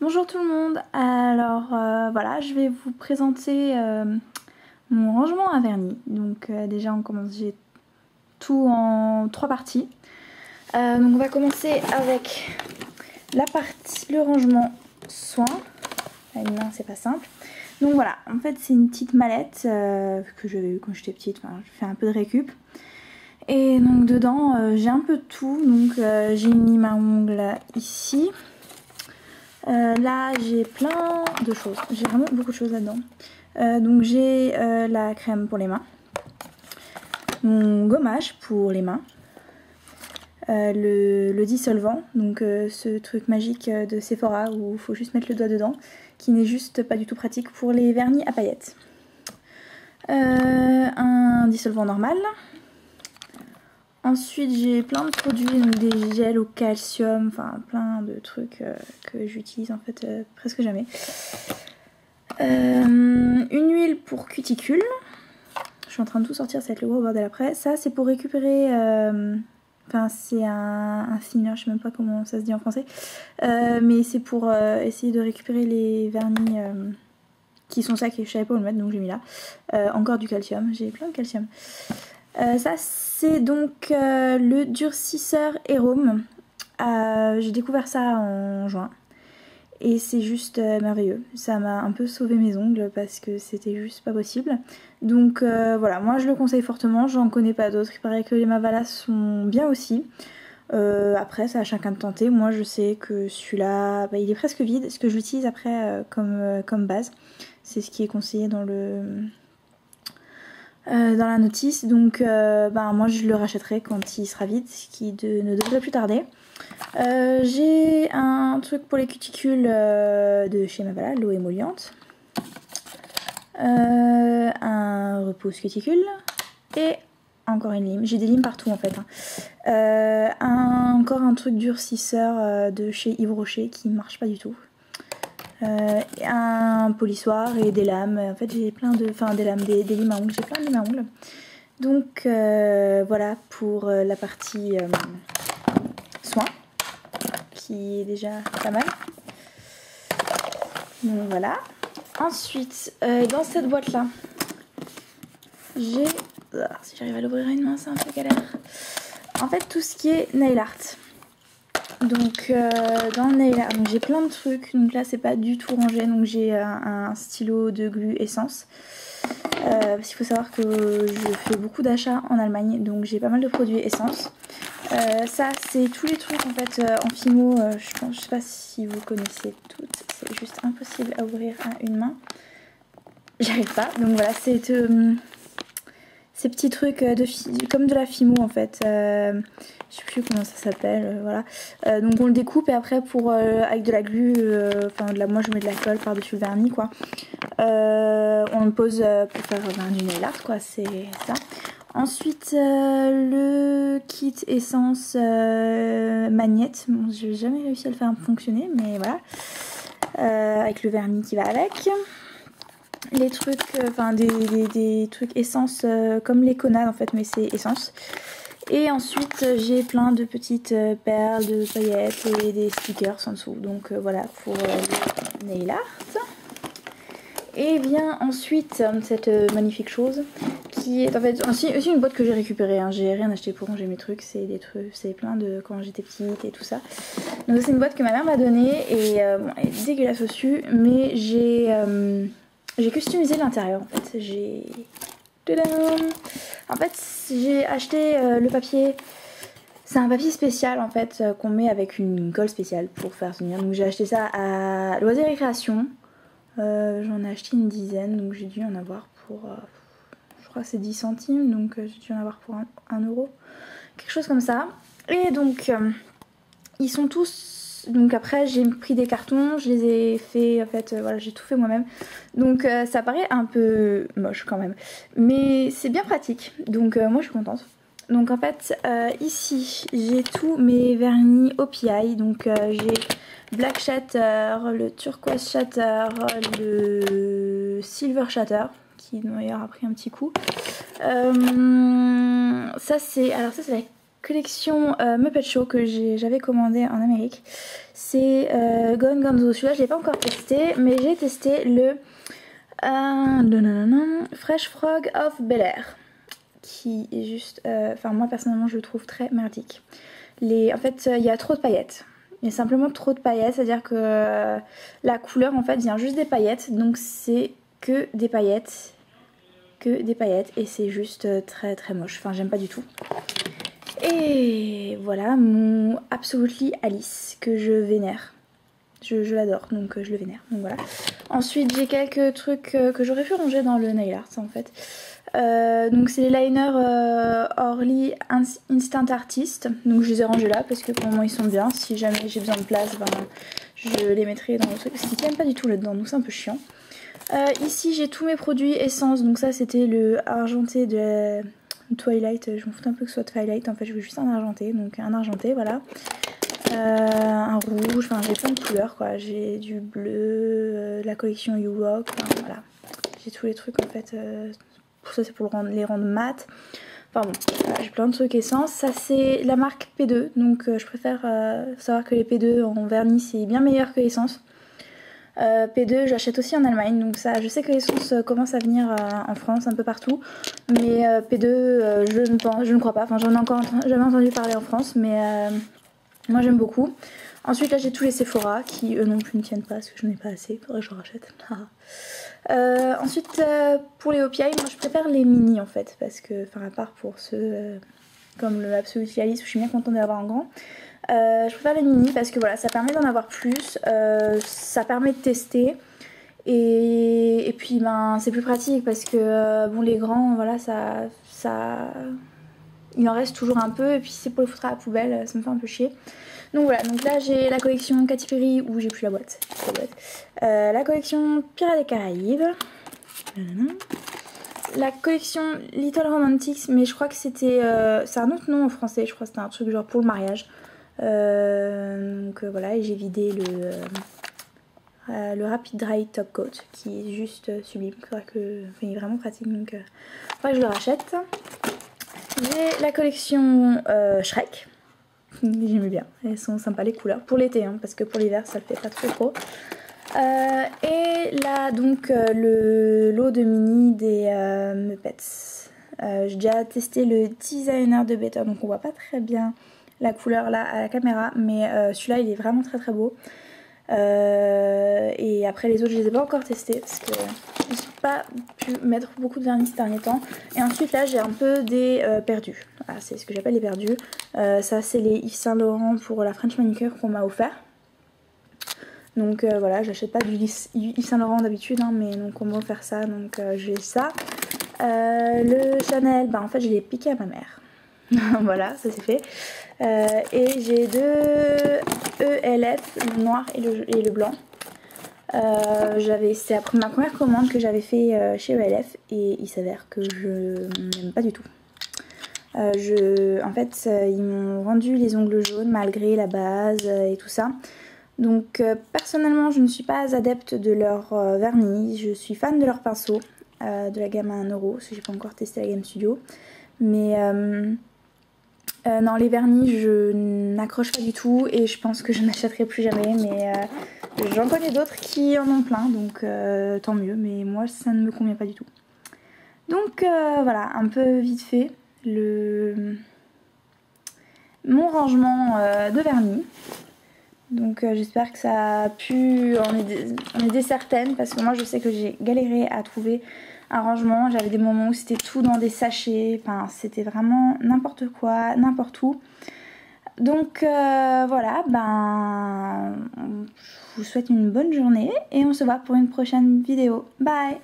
Bonjour tout le monde, alors voilà, je vais vous présenter mon rangement à vernis. Donc déjà on commence, j'ai tout en 3 parties. Donc on va commencer avec le rangement soin. À une main c'est pas simple. Donc voilà, en fait c'est une petite mallette que j'avais eue quand j'étais petite, enfin je fais un peu de récup. Et donc dedans j'ai un peu de tout, donc j'ai une lime à ongles ici. Là j'ai plein de choses, j'ai vraiment beaucoup de choses là-dedans. Donc j'ai la crème pour les mains, mon gommage pour les mains, le dissolvant, donc ce truc magique de Sephora où il faut juste mettre le doigt dedans, qui n'est juste pas du tout pratique pour les vernis à paillettes. Un dissolvant normal. Ensuite j'ai plein de produits, donc des gels au calcium, enfin plein de trucs que j'utilise en fait presque jamais. Une huile pour cuticule. Je suis en train de tout sortir, ça va être le gros bordel après. Ça c'est pour récupérer, enfin c'est un thinner, je sais même pas comment ça se dit en français. Mais c'est pour essayer de récupérer les vernis qui sont secs et je savais pas où le mettre donc j'ai mis là. Encore du calcium, j'ai plein de calcium. Ça c'est donc le durcisseur Héroum. J'ai découvert ça en juin et c'est juste merveilleux. Ça m'a un peu sauvé mes ongles parce que c'était juste pas possible. Donc voilà, moi je le conseille fortement, j'en connais pas d'autres. Il paraît que les Mavala sont bien aussi. Après c'est à chacun de tenter. Moi je sais que celui-là il est presque vide, ce que j'utilise après comme base. C'est ce qui est conseillé dans la notice, donc moi je le rachèterai quand il sera vide, ce qui ne devrait plus tarder. J'ai un truc pour les cuticules de chez Mavala, l'eau émolliente, un repousse cuticule et encore une lime. J'ai des limes partout en fait. Encore un truc durcisseur de chez Yves Rocher qui ne marche pas du tout. Un polissoir et des lames. En fait j'ai plein de, enfin des lames, des limes à ongles, j'ai plein de limes à ongles. Donc voilà pour la partie soin qui est déjà pas mal. Donc voilà. Ensuite dans cette boîte là j'ai, si j'arrive à l'ouvrir à une main c'est un peu galère, en fait tout ce qui est nail art. Donc dans le nail art, j'ai plein de trucs, donc là c'est pas du tout rangé, donc j'ai un stylo de glu essence. Parce qu'il faut savoir que je fais beaucoup d'achats en Allemagne, donc j'ai pas mal de produits essence. Ça c'est tous les trucs en fait en Fimo, je sais pas si vous connaissez toutes, c'est juste impossible à ouvrir à une main. J'arrive pas, donc voilà, c'est ces petits trucs comme de la Fimo en fait. Je sais plus comment ça s'appelle, voilà. Donc on le découpe et après avec de la glu, moi je mets de la colle par dessus le vernis quoi. On le pose pour faire du nail art quoi, c'est ça. Ensuite le kit essence magnette, bon, j'ai jamais réussi à le faire fonctionner mais voilà. Avec le vernis qui va avec. Les trucs, des trucs essence comme les connards en fait, mais c'est essence. Et ensuite j'ai plein de petites perles, de paillettes et des stickers en dessous. Donc voilà pour le nail art. Et vient ensuite cette magnifique chose qui est en fait aussi une boîte que j'ai récupérée. Hein. J'ai rien acheté pour ranger mes trucs, c'est des trucs, c'est plein de quand j'étais petite et tout ça. Donc c'est une boîte que ma mère m'a donnée et bon, elle est dégueulasse dessus, mais j'ai customisé l'intérieur en fait. En fait j'ai acheté le papier. C'est un papier spécial en fait qu'on met avec une colle spéciale pour faire tenir. Donc j'ai acheté ça à Loisirs et Création. J'en ai acheté une dizaine, donc j'ai dû en avoir pour je crois que c'est 10 centimes, donc j'ai dû en avoir pour 1 euro, quelque chose comme ça. Et donc ils sont tous, donc après j'ai pris des cartons, je les ai fait en fait, voilà, j'ai tout fait moi-même, donc ça paraît un peu moche quand même, mais c'est bien pratique, donc moi je suis contente. Donc en fait ici j'ai tous mes vernis OPI, donc j'ai Black Shatter, le Turquoise Shatter, le Silver Shatter qui d'ailleurs a pris un petit coup. Ça c'est la collection Muppet Show que j'avais commandé en Amérique. C'est Gone Gonzo. Celui-là je l'ai pas encore testé, mais j'ai testé le Fresh Frog of Bel-Air, qui est juste, enfin moi personnellement je le trouve très merdique. En fait il y a trop de paillettes. Il y a simplement trop de paillettes, c'est-à-dire que la couleur en fait vient juste des paillettes, donc c'est que des paillettes, et c'est juste très très moche. Enfin j'aime pas du tout. Et voilà mon Absolutely Alice que je vénère. Je l'adore, donc je le vénère. Donc voilà. Ensuite j'ai quelques trucs que j'aurais pu ranger dans le nail art en fait. Donc c'est les liners Orly Instant Artist. Donc je les ai rangés là parce que pour le moment ils sont bien. Si jamais j'ai besoin de place, ben, je les mettrai dans le truc. Parce qu'ils tiennent pas du tout là-dedans, donc c'est un peu chiant. Ici j'ai tous mes produits essence. Donc ça c'était le argenté de Twilight. Je m'en fous un peu que ce soit Twilight. En fait je veux juste un argenté. Donc un argenté, voilà. Un rouge, enfin j'ai plein de couleurs quoi. J'ai du bleu, la collection You Rock, enfin, voilà. J'ai tous les trucs en fait. Pour ça c'est pour les rendre mat. Enfin bon, voilà, j'ai plein de trucs essence. Ça c'est la marque P2, donc je préfère savoir que les P2 en vernis c'est bien meilleur que l'essence. P2 j'achète aussi en Allemagne, donc ça je sais que l'essence commence à venir en France un peu partout. Mais P2 je ne crois pas, enfin j'en ai encore jamais entendu parler en France, mais moi j'aime beaucoup. Ensuite là j'ai tous les Sephora qui eux non plus ne tiennent pas parce que je n'en ai pas assez, faudrait que je rachète. Ensuite pour les OPI, moi je préfère les mini en fait, parce que, enfin à part pour ceux comme le Absolutely Alice où je suis bien contente d'avoir un grand. Je préfère les mini parce que voilà, ça permet d'en avoir plus, ça permet de tester. Et puis ben c'est plus pratique parce que bon les grands voilà il en reste toujours un peu et puis c'est pour les foutre à la poubelle, ça me fait un peu chier. Donc voilà, donc là j'ai la collection Katy Perry où j'ai plus la boîte. La collection Pirates des Caraïbes. La collection Little Romantics, mais je crois que c'était... c'est un autre nom en français, je crois que c'était un truc genre pour le mariage. Donc voilà, et j'ai vidé le Rapid Dry Top Coat qui est juste sublime. Enfin, il est vraiment pratique, donc faudrait que je le rachète. J'ai la collection Shrek. J'aime bien, elles sont sympas les couleurs. Pour l'été, hein, parce que pour l'hiver ça le fait pas trop. Et là donc le lot de mini des Muppets. J'ai déjà testé le designer de Better, donc on voit pas très bien la couleur là à la caméra, mais celui-là il est vraiment très beau. Et après les autres je les ai pas encore testés parce que je n'ai pas pu mettre beaucoup de vernis ces derniers temps. Et ensuite là j'ai un peu des perdus. Voilà, c'est ce que j'appelle les perdus. Ça c'est les Yves Saint Laurent pour la French Manicure qu'on m'a offert. Donc voilà, j'achète pas du Yves Saint Laurent d'habitude, hein, mais donc on m'a offert ça, donc j'ai ça. Le Chanel, bah en fait je l'ai piqué à ma mère. Voilà, ça c'est fait. Et j'ai deux ELF, le noir et le blanc. C'est ma première commande que j'avais fait chez ELF et il s'avère que je n'aime pas du tout. En fait, ils m'ont rendu les ongles jaunes malgré la base et tout ça. Donc personnellement, je ne suis pas adepte de leur vernis. Je suis fan de leur pinceau de la gamme à 1 €, parce que j'ai pas encore testé la gamme Studio. Mais non, les vernis je n'accroche pas du tout et je pense que je n'achèterai plus jamais, mais j'en connais d'autres qui en ont plein, donc tant mieux, mais moi ça ne me convient pas du tout. Donc voilà, un peu vite fait mon rangement de vernis. Donc j'espère que ça a pu en aider certaines, parce que moi je sais que j'ai galéré à trouver un rangement. J'avais des moments où c'était tout dans des sachets, enfin c'était vraiment n'importe quoi, n'importe où. Donc voilà, ben je vous souhaite une bonne journée et on se voit pour une prochaine vidéo. Bye!